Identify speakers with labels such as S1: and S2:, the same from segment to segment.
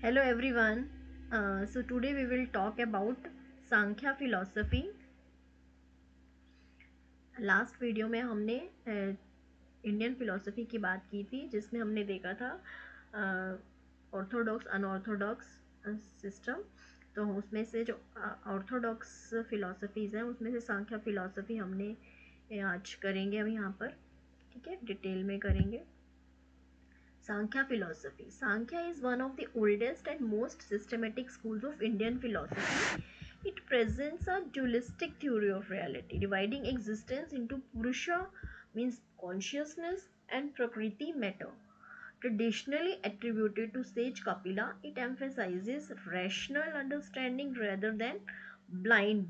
S1: Hello everyone. So today we will talk about Sankhya philosophy. Last video में हमने Indian philosophy की बात की थी, जिसमें हमने देखा था ऑर्थोडॉक्स अनऑर्थोडॉक्स सिस्टम. तो उसमें से जो ऑर्थोडॉक्स फिलोसफीज़ हैं उसमें से सांख्या फिलोसफी हमने आज करेंगे अब यहाँ पर. ठीक है, डिटेल में करेंगे. Sankhya philosophy. Sankhya is one of the oldest and most systematic schools of Indian philosophy. It presents a dualistic theory of reality, dividing existence into Purusha, means consciousness, and Prakriti, matter. Traditionally attributed to sage Kapila, it emphasizes rational understanding rather than blind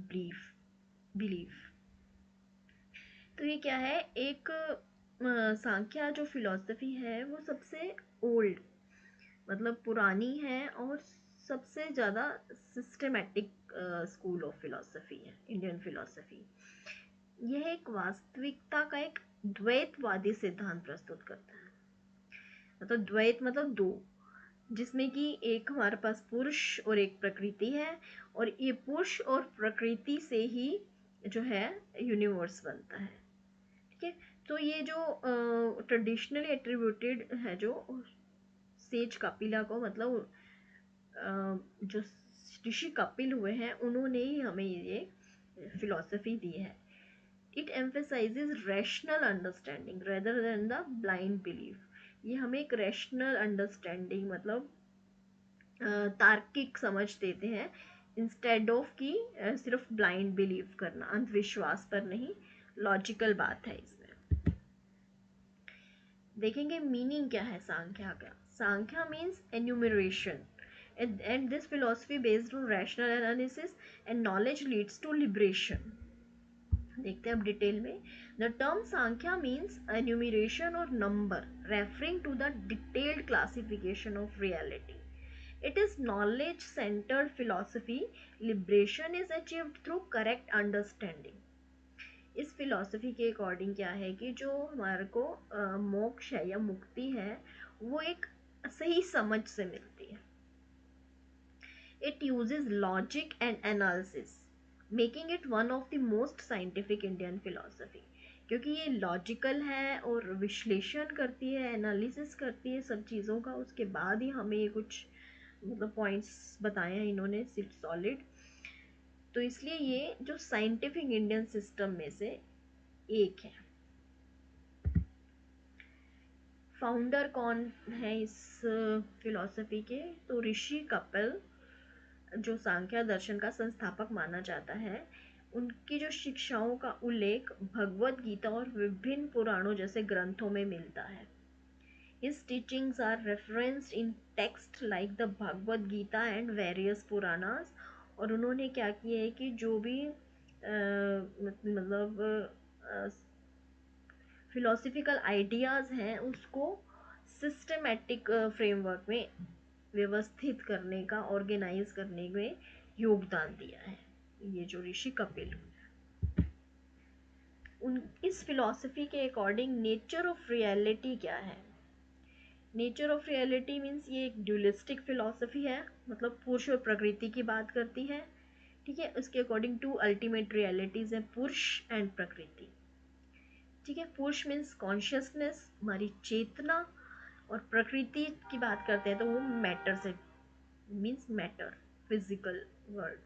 S1: belief. तो ये क्या है, एक सांख्या जो philosophy है वो सबसे old, मतलब पुरानी है, और सबसे ज़्यादा सिस्टमेटिक स्कूल ऑफ फिलॉसफी है इंडियन फिलॉसफी. यह एक वास्तविकता का एक द्वैतवादी सिद्धांत प्रस्तुत करता है. मतलब द्वैत मतलब दो, जिसमें कि एक हमारे पास पुरुष और एक प्रकृति है, और ये पुरुष और प्रकृति से ही जो है यूनिवर्स बनता है. ठीक है, तो ये जो ट्रेडिशनली एट्रीब्यूटेड है जो सेज कपिला को, मतलब जो ऋषि कपिल हुए हैं उन्होंने ही हमें ये फिलॉसफी दी है. It emphasises rational understanding rather than the blind belief. ये हमें एक रैशनल अंडरस्टैंडिंग, मतलब तार्किक समझ देते हैं, इंस्टेड ऑफ कि सिर्फ ब्लाइंड बिलीव करना, अंधविश्वास पर नहीं. लॉजिकल बात है इसमें. देखेंगे मीनिंग क्या है सांख्या का. Sankhya means enumeration, and this philosophy based on rational analysis and knowledge leads to liberation. देखते हैं अब डिटेल में. The term Sankhya means enumeration और number, referring to the detailed classification of reality. It is knowledge centered philosophy. Liberation is achieved through correct understanding. इस philosophy के according क्या है कि जो हमारे को मोक्ष है या मुक्ति है वो एक सही समझ से मिलती है. It uses logic and analysis, making it one of the most scientific Indian philosophy. क्योंकि ये लॉजिकल है और विश्लेषण करती है, एनालिसिस करती है सब चीज़ों का, उसके बाद ही हमें कुछ मतलब पॉइंट्स बताए हैं इन्होंने सॉलिड. तो इसलिए ये जो साइंटिफिक इंडियन सिस्टम में से एक है. फाउंडर कौन है इस फिलॉसफी के, तो ऋषि कपिल, जो सांख्य दर्शन का संस्थापक माना जाता है. उनकी जो शिक्षाओं का उल्लेख भगवत गीता और विभिन्न पुराणों जैसे ग्रंथों में मिलता है. His teachings are referenced in text like the Bhagavad Gita and various Puranas. और उन्होंने क्या किया है कि जो भी मतलब फिलोसफिकल आइडियाज़ हैं उसको सिस्टमेटिक फ्रेमवर्क में व्यवस्थित करने का, ऑर्गेनाइज करने में योगदान दिया है ये जो ऋषि कपिल. उन इस फिलॉसफी के अकॉर्डिंग नेचर ऑफ रियलिटी क्या है. नेचर ऑफ रियलिटी मीन्स ये एक ड्यूलिस्टिक फिलॉसफी है, मतलब पुरुष और प्रकृति की बात करती है. ठीक है, उसके अकॉर्डिंग टू अल्टीमेट रियलिटीज है, पुरुष एंड प्रकृति. ठीक है, पुरुष मीन्स कॉन्शियसनेस, हमारी चेतना, और प्रकृति की बात करते हैं तो वो मैटर से means matter, physical world.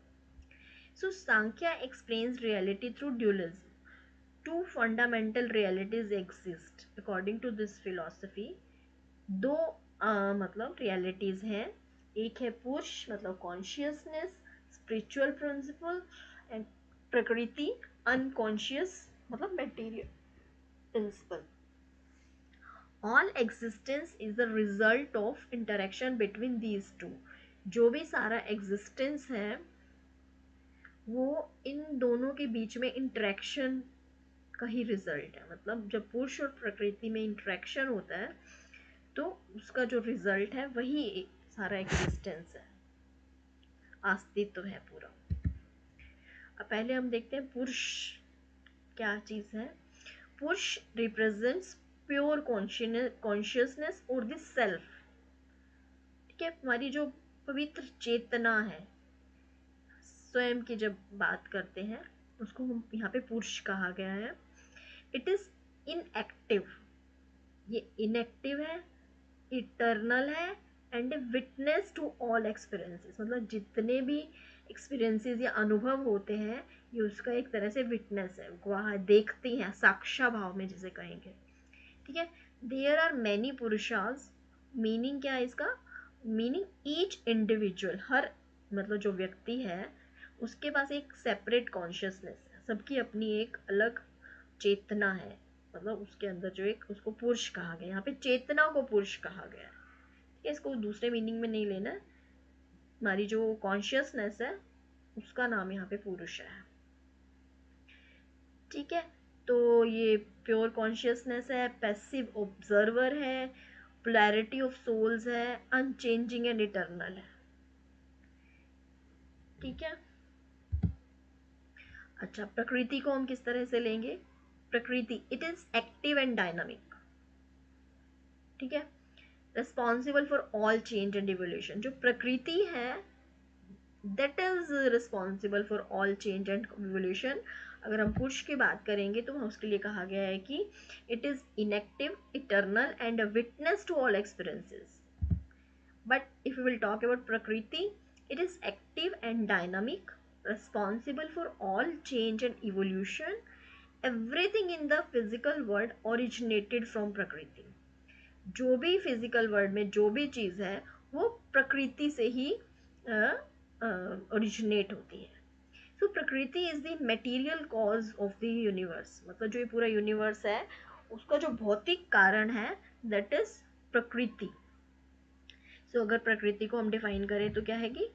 S1: So Sankhya explains reality through dualism. Two fundamental realities exist according to this philosophy. दो मतलब रियलिटीज हैं. एक है पुरुष मतलब कॉन्शियसनेस, स्पिरिचुअल प्रिंसिपल, एंड प्रकृति अनकॉन्शियस मतलब material principle. All existence is the result of interaction between these two. जो भी सारा एग्जिस्टेंस है वो इन दोनों के बीच में इंटरेक्शन का ही रिजल्ट है. मतलब जब पुरुष और प्रकृति में इंटरेक्शन होता है तो उसका जो रिजल्ट है वही सारा एग्जिस्टेंस है, अस्तित्व है पूरा. अब पहले हम देखते हैं पुरुष क्या चीज़ है. पुरुष रिप्रेजेंट्स प्योर कॉन्शियसनेस और द सेल्फ. ठीक है, हमारी जो पवित्र चेतना है। स्वयं की जब बात करते हैं उसको हम यहाँ पे पुरुष कहा गया है। इट इज इनएक्टिव, ये इनएक्टिव है, इटर्नल है, and witness to all experiences, मतलब जितने भी एक्सपीरियंसेस या अनुभव होते हैं ये उसका एक तरह से विटनेस है, गवाह, देखती हैं, साक्षा भाव में जिसे कहेंगे। ठीक है। देयर आर मैनी पुरुषास, मीनिंग क्या है इसका, मीनिंग ईच इंडिविजुअल, हर मतलब जो व्यक्ति है उसके पास एक सेपरेट कॉन्शियसनेस है, सबकी अपनी एक अलग चेतना है, मतलब उसके अंदर जो एक, उसको पुरुष कहा गया, यहाँ पे चेतना को पुरुष कहा गया है। ठीक है, इसको दूसरे मीनिंग में नहीं लेना, हमारी जो कॉन्शियसनेस है उसका नाम यहाँ पे पुरुष है। ठीक है, तो ये प्योर कॉन्शियसनेस है, पैसिव ऑब्जर्वर है, पोलैरिटी ऑफ सोल्स है, अनचेंजिंग एंड इटर्नल है। ठीक है। अच्छा, प्रकृति को हम किस तरह से लेंगे, प्रकृति it is active and dynamic. ठीक है, responsible for all change and evolution, जो प्रकृति है that is responsible for all change and evolution. अगर हम पुरुष की बात करेंगे तो उसके लिए कहा गया है कि it is inactive, eternal and a witness to all experiences. But if we will talk about Prakriti, it is active and dynamic, responsible for all change and evolution. Everything in the physical world originated from Prakriti. जो भी physical world में जो भी चीज़ है वो प्रकृति से ही originate होती है। सो प्रकृति is the material cause of the universe, मतलब जो ये पूरा यूनिवर्स है उसका जो भौतिक कारण है दैट इज प्रकृति। सो अगर प्रकृति को हम डिफाइन करें तो क्या है कि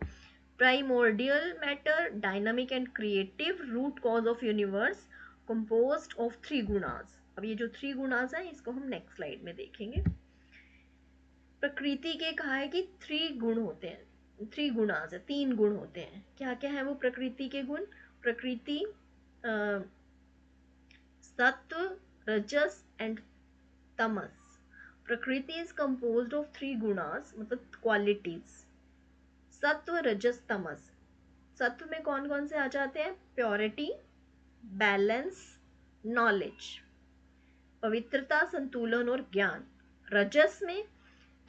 S1: primordial matter, dynamic and creative, root cause of universe, composed of three gunas. अब ये जो थ्री गुणास हैं इसको हम नेक्स्ट स्लाइड में देखेंगे। प्रकृति के कहा है कि थ्री गुण होते हैं, थ्री गुणास है, तीन गुण होते हैं। क्या क्या है वो प्रकृति के गुण, प्रकृति सत्व, रजस एंड तमस। प्रकृति is composed of three gunas, मतलब क्वालिटीज, सत्व, रजस, तमस। सत्व में कौन कौन से आ जाते हैं, प्योरिटी, बैलेंस, नॉलेज, पवित्रता, संतुलन और ज्ञान। रजस में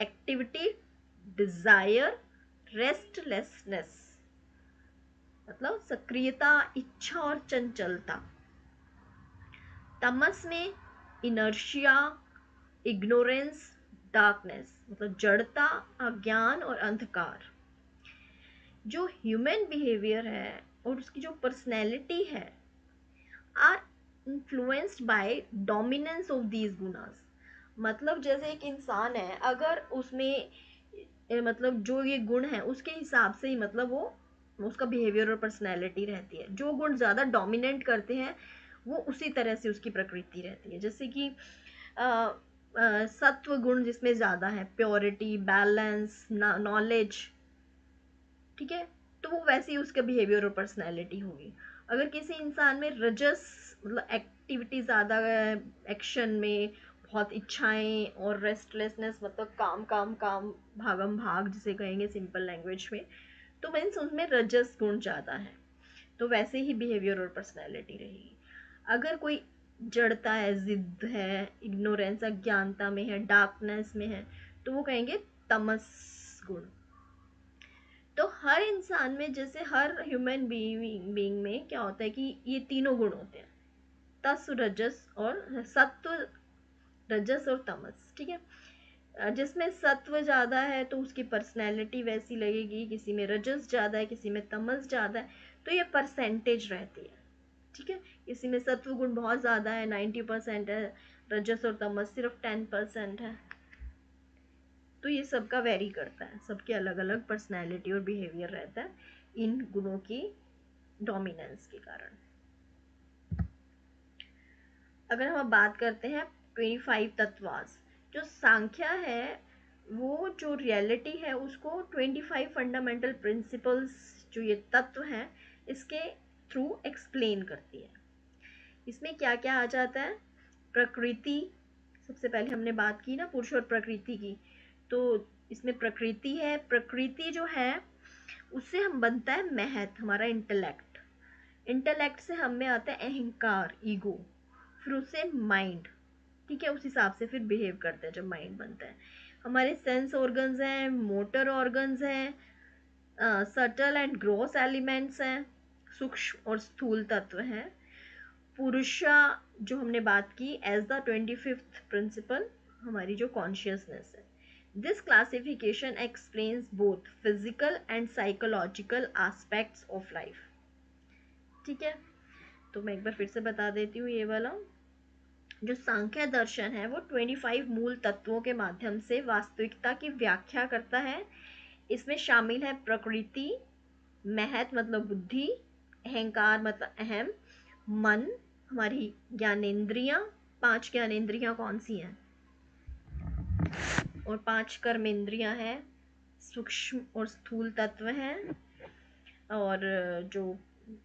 S1: एक्टिविटी, डिजायर, रेस्टलेसनेस, मतलब सक्रियता, इच्छा और चंचलता। तमस में इनर्शिया, इग्नोरेंस, डार्कनेस, मतलब जड़ता, अज्ञान और अंधकार। जो ह्यूमन बिहेवियर है और उसकी जो पर्सनैलिटी है are influenced by dominance of these gunas. मतलब जैसे एक इंसान है, अगर उसमें मतलब जो ये गुण है उसके हिसाब से ही मतलब वो उसका बिहेवियर और पर्सनैलिटी रहती है। जो गुण ज़्यादा डोमिनेट करते हैं वो उसी तरह से उसकी प्रकृति रहती है। जैसे कि सत्व गुण जिसमें ज़्यादा है, प्योरिटी, बैलेंस, नॉलेज, ठीक है, तो वो वैसे ही उसका बिहेवियर और पर्सनैलिटी होगी। अगर किसी इंसान में रजस, मतलब एक्टिविटी ज़्यादा है, एक्शन में बहुत इच्छाएं और रेस्टलेसनेस, मतलब काम काम काम, भागम भाग जिसे कहेंगे सिंपल लैंग्वेज में, तो मीन्स उसमें रजस गुण ज़्यादा है, तो वैसे ही बिहेवियर और पर्सनैलिटी रहेगी। अगर कोई जड़ता है, जिद है, इग्नोरेंस, अज्ञानता में है, डार्कनेस में है, तो वो कहेंगे तमस गुण। तो हर इंसान में, जैसे हर ह्यूमन बीइंग में क्या होता है कि ये तीनों गुण होते हैं, तत्व, रजस और सत्व, रजस और तमस। ठीक है, जिसमें सत्व ज़्यादा है तो उसकी पर्सनैलिटी वैसी लगेगी, किसी में रजस ज़्यादा है, किसी में तमस ज़्यादा है, तो ये परसेंटेज रहती है। ठीक है, किसी में सत्व गुण बहुत ज़्यादा है, 90% है, रजस और तमस सिर्फ 10% है। तो ये सबका वेरी करता है, सबके अलग अलग पर्सनैलिटी और बिहेवियर रहता है इन गुणों की डोमिनेंस के कारण। अगर हम बात करते हैं 25 तत्वास, जो सांख्या है वो जो रियलिटी है उसको 25 फंडामेंटल प्रिंसिपल्स, जो ये तत्व हैं, इसके थ्रू एक्सप्लेन करती है। इसमें क्या क्या आ जाता है, प्रकृति, सबसे पहले हमने बात की ना पुरुष और प्रकृति की, तो इसमें प्रकृति है, प्रकृति जो है उससे हम बनता है महत, हमारा इंटेलेक्ट, इंटेलेक्ट से हमें आता है अहंकार, ईगो, फिर उससे माइंड, ठीक है, उस हिसाब से फिर बिहेव करते हैं जब माइंड बनता है। हमारे सेंस ऑर्गन्स हैं, मोटर ऑर्गन्स हैं, सटल एंड ग्रॉस एलिमेंट्स हैं, सूक्ष्म और स्थूल तत्व हैं। पुरुषा जो हमने बात की एज द 25th प्रिंसिपल, हमारी जो कॉन्शियसनेस है। This classification explains both physical and psychological aspects of life, ठीक है। तो मैं एक बार फिर से बता देती हूँ, ये वाला जो सांख्य दर्शन है वो 25 मूल तत्वों के माध्यम से वास्तविकता की व्याख्या करता है। इसमें शामिल है प्रकृति, महत मतलब बुद्धि, अहंकार मतलब अहम, मन, हमारी ज्ञानेंद्रियां, 5 ज्ञानेंद्रियां कौन सी हैं, और 5 कर्मेंद्रियां हैं, सूक्ष्म और स्थूल तत्व हैं, और जो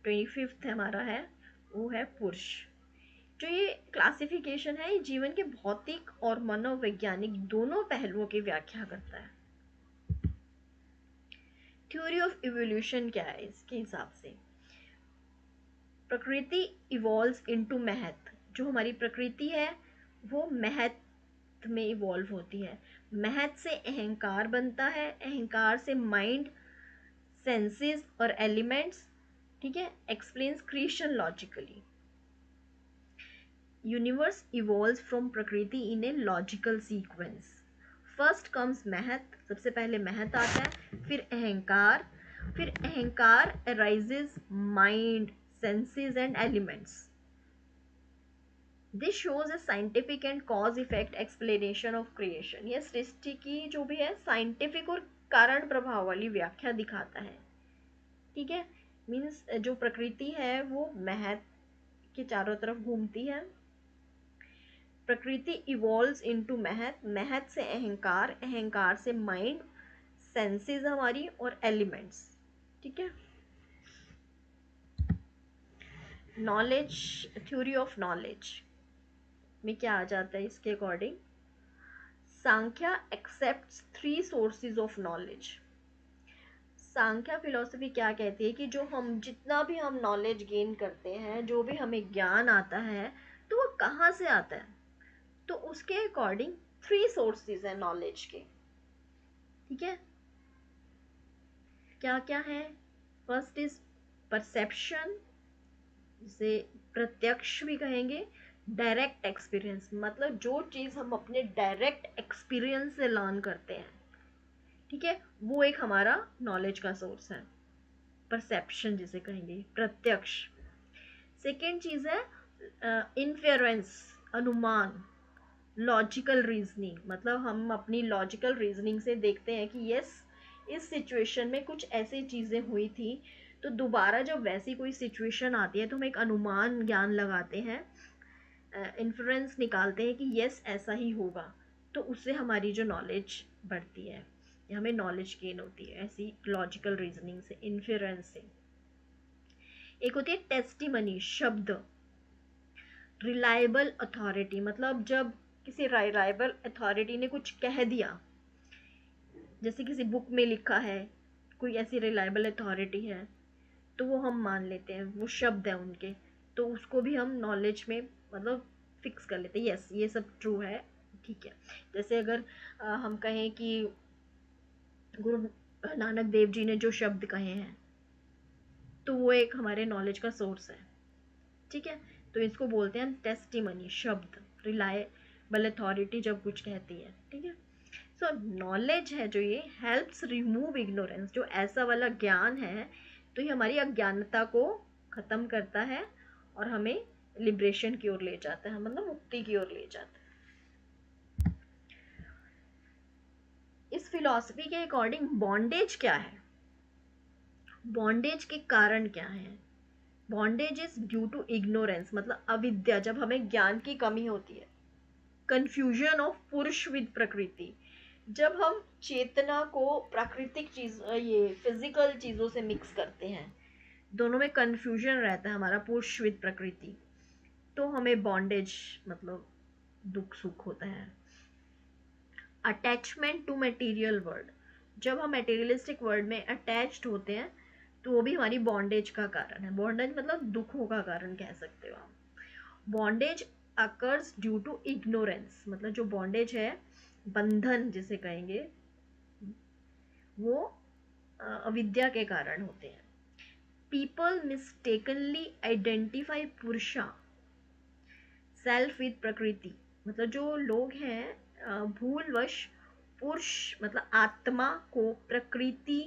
S1: 25th हमारा है वो है पुरुष। जो ये क्लासिफिकेशन है ये जीवन के भौतिक और मनोवैज्ञानिक दोनों पहलुओं की व्याख्या करता है। थ्योरी ऑफ इवोल्यूशन क्या है इसके हिसाब से, प्रकृति इवॉल्व्स इनटू महत, जो हमारी प्रकृति है वो महत में इवॉल्व होती है, महत से अहंकार बनता है, अहंकार से माइंड, सेंसेस और एलिमेंट्स, ठीक है, explains creation logically. Universe evolves from prakriti in a logical sequence. First comes mahat, सबसे पहले महत आता है, फिर ahankara arises mind, senses and elements. This shows a scientific and cause effect explanation of creation. यह सृष्टि की जो भी है साइंटिफिक और कारण प्रभाव वाली व्याख्या दिखाता है, ठीक है। मीन्स जो प्रकृति है वो महत के चारों तरफ घूमती है, प्रकृति इवॉल्व्स इनटू महत, महत से अहंकार, अहंकार से माइंड, सेंसेस हमारी और एलिमेंट्स, ठीक है। नॉलेज, थ्योरी ऑफ नॉलेज में क्या आ जाता है इसके according, Sankhya accepts 3 sources of knowledge. Sankhya philosophy क्या कहती है कि जो हम जितना भी हम नॉलेज गेन करते हैं, जो भी हमें ज्ञान आता है, तो वो कहाँ से आता है, तो उसके अकॉर्डिंग 3 सोर्सेज हैं नॉलेज के, ठीक है। क्या क्या है, फर्स्ट इज परसेप्शन, जिसे प्रत्यक्ष भी कहेंगे, डायरेक्ट एक्सपीरियंस, मतलब जो चीज़ हम अपने डायरेक्ट एक्सपीरियंस से लर्न करते हैं, ठीक है, वो एक हमारा नॉलेज का सोर्स है, परसेप्शन जिसे कहेंगे, प्रत्यक्ष। सेकेंड चीज़ है इन्फेरेंस, अनुमान, लॉजिकल रीजनिंग, मतलब हम अपनी लॉजिकल रीजनिंग से देखते हैं कि यस इस सिचुएशन में कुछ ऐसी चीज़ें हुई थी, तो दोबारा जब वैसी कोई सिचुएशन आती है तो हम एक अनुमान ज्ञान लगाते हैं, इन्फ्रेंस निकालते हैं कि यस ऐसा ही होगा, तो उससे हमारी जो नॉलेज बढ़ती है, हमें नॉलेज गेन होती है ऐसी लॉजिकल रीजनिंग से, इन्फ्रेंस से। एक होती है टेस्टिमनी, शब्द, रिलायबल अथॉरिटी, मतलब जब किसी रिलायबल अथॉरिटी ने कुछ कह दिया, जैसे किसी बुक में लिखा है, कोई ऐसी रिलायबल अथॉरिटी है, तो वो हम मान लेते हैं, वो शब्द है उनके, तो उसको भी हम नॉलेज में मतलब फिक्स कर लेते हैं, यस ये सब ट्रू है, ठीक है। जैसे अगर हम कहें कि गुरु नानक देव जी ने जो शब्द कहे हैं, तो वो एक हमारे नॉलेज का सोर्स है, ठीक है। तो इसको बोलते हैं टेस्टिमनी, शब्द, रिलायबल अथॉरिटी जब कुछ कहती है, ठीक है। सो नॉलेज है जो ये हेल्प्स रिमूव इग्नोरेंस, जो ऐसा वाला ज्ञान है तो ये हमारी अज्ञानता को ख़त्म करता है और हमें लिबरेशन की ओर ले जाता है, मतलब मुक्ति की ओर ले जाता है। इस फिलॉसफी के अकॉर्डिंग बॉन्डेज क्या है, बॉन्डेज के कारण क्या है, bondage is due to ignorance, मतलब अविद्या, जब हमें ज्ञान की कमी होती है, कंफ्यूजन ऑफ पुरुष विद प्रकृति, जब हम चेतना को प्राकृतिक चीज, ये फिजिकल चीज़ों से मिक्स करते हैं, दोनों में कंफ्यूजन रहता है हमारा, पुरुष विद प्रकृति, तो हमें बॉन्डेज मतलब दुख सुख होता है। अटैचमेंट टू मटेरियल वर्ल्ड, जब हम मटेरियलिस्टिक वर्ल्ड में अटैच्ड होते हैं तो वो भी हमारी बॉन्डेज का कारण है। बॉन्डेज मतलब दुखों का कारण कह सकते हो आप। Bondage occurs due to ignorance, मतलब जो बॉन्डेज है, बंधन जिसे कहेंगे, वो अविद्या के कारण होते हैं। पीपल मिस्टेकनली आइडेंटिफाई पुरुषा सेल्फ विद प्रकृति, मतलब जो लोग हैं भूलवश पुरुष मतलब आत्मा को प्रकृति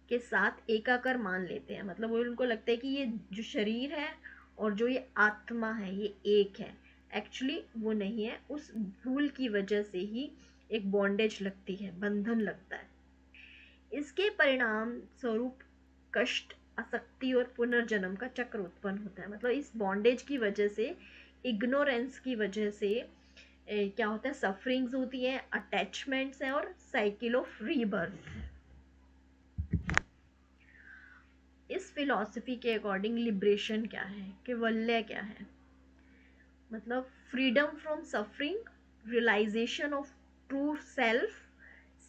S1: के साथ एकाकार मान लेते हैं। मतलब वो उनको लगता है कि ये जो शरीर है और जो ये आत्मा है ये एक है। एक्चुअली वो नहीं है, उस भूल की वजह से ही एक बॉन्डेज लगती है, बंधन लगता है। इसके परिणाम स्वरूप कष्ट, आसक्ति और पुनर्जन्म का चक्र उत्पन्न होता है। मतलब इस बॉन्डेज की वजह से, इग्नोरेंस की वजह से क्या होता है, सफरिंग्स होती है, अटैचमेंट्स है और साइकिल ऑफ रीबर्थ है। इस फिलॉसफी के अकॉर्डिंग लिबरेशन क्या है, केवल्य क्या है, मतलब freedom from suffering, realisation of true self,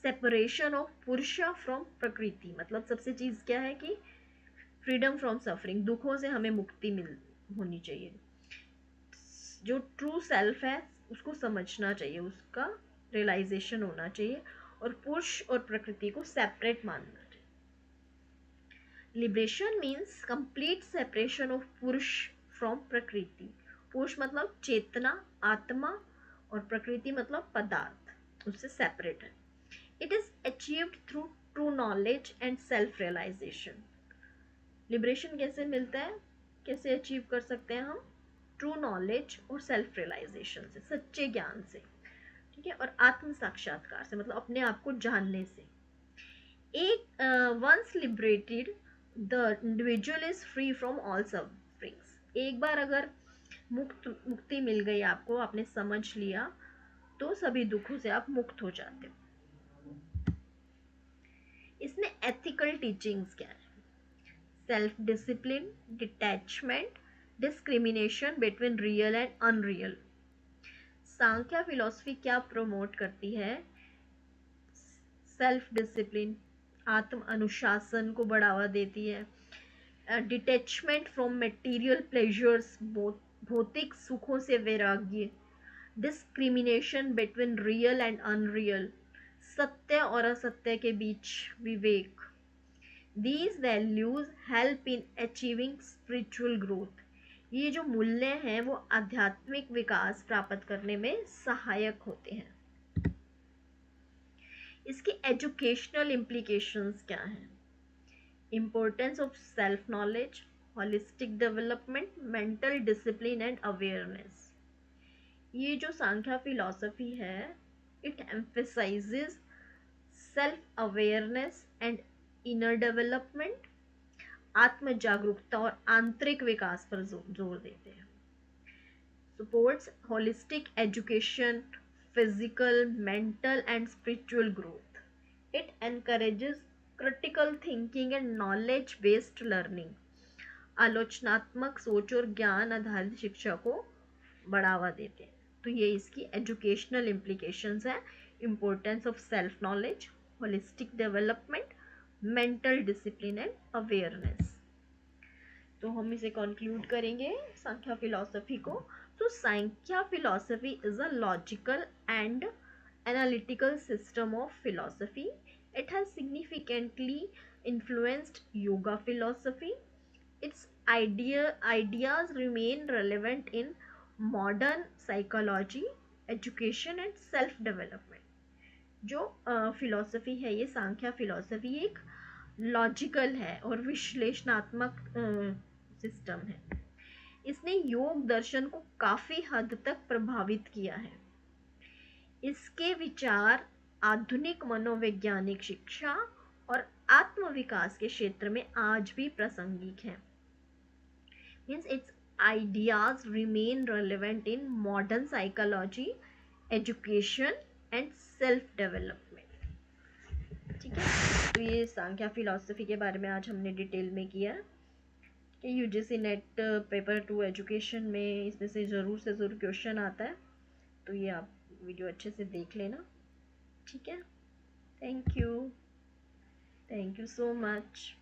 S1: separation of Purusha from Prakriti. मतलब सबसे चीज़ क्या है कि फ्रीडम फ्रॉम सफरिंग, दुखों से हमें मुक्ति होनी चाहिए। जो ट्रू सेल्फ है उसको समझना चाहिए, उसका रियलाइजेशन होना चाहिए, और पुरुष और प्रकृति को सेपरेट मानना चाहिए। Liberation means complete separation of पुरुष फ्रॉम प्रकृति। पुरुष मतलब चेतना, आत्मा, और प्रकृति मतलब पदार्थ, उससे सेपरेट है। It is achieved through true knowledge and self realisation. Liberation कैसे मिलता है, कैसे अचीव कर सकते हैं हम? ट्रू नॉलेज और सेल्फ रियलाइजेशन से, सच्चे ज्ञान से, ठीक है, और आत्म साक्षात्कार से, मतलब अपने आप को जानने से। एक once liberated the individual is free from all sufferings. एक बार अगर मुक्ति मिल गई आपको, आपने समझ लिया, तो सभी दुखों से आप मुक्त हो जाते हो। इसमें एथिकल टीचिंग्स क्या है? Self discipline, detachment, discrimination between real and unreal. Sankhya philosophy क्या प्रमोट करती है? सेल्फ डिसिप्लिन, आत्म अनुशासन को बढ़ावा देती है। डिटैचमेंट फ्रॉम मटेरियल प्लेजर्स, भौतिक सुखों से वैराग्य। Discrimination between real and unreal, सत्य और असत्य के बीच विवेक। These values help in achieving spiritual growth. ये जो मूल्य हैं वो आध्यात्मिक विकास प्राप्त करने में सहायक होते हैं। इसकी एजुकेशनल इम्प्लीकेशंस क्या हैं? Importance of self knowledge, holistic development, mental discipline and awareness. ये जो सांख्या फिलॉसफी है, it emphasises self awareness and inner development, आत्म जागरूकता और आंतरिक विकास पर जोर देते हैं। Supports holistic education, physical, mental and spiritual growth. It encourages critical thinking and knowledge based learning. आलोचनात्मक सोच और ज्ञान आधारित शिक्षा को बढ़ावा देते हैं। तो ये इसकी एजुकेशनल इम्प्लीकेशंस हैं। Importance of self knowledge, holistic development, mental discipline and awareness. तो हम इसे कंक्लूड करेंगे सांख्या फिलॉसफी को। तो Sankhya philosophy is a logical and analytical system of philosophy. It has significantly influenced yoga philosophy. Its ideas remain relevant in modern psychology, education and self development. जो philosophy है ये Sankhya philosophy एक लॉजिकल है और विश्लेषणात्मक सिस्टम है. इसने योग दर्शन को काफ़ी हद तक प्रभावित किया है. इसके विचार आधुनिक मनोवैज्ञानिक शिक्षा और आत्मविकास के क्षेत्र में आज भी प्रासंगिक हैं. Means it's ideas remain relevant in modern psychology, education and self development. ठीक है, तो ये सांख्या फिलॉसफी के बारे में आज हमने डिटेल में किया कि यूजीसी नेट पेपर 2 एजुकेशन में इसमें से ज़रूर क्वेश्चन आता है, तो ये आप वीडियो अच्छे से देख लेना. ठीक है। Thank you so much.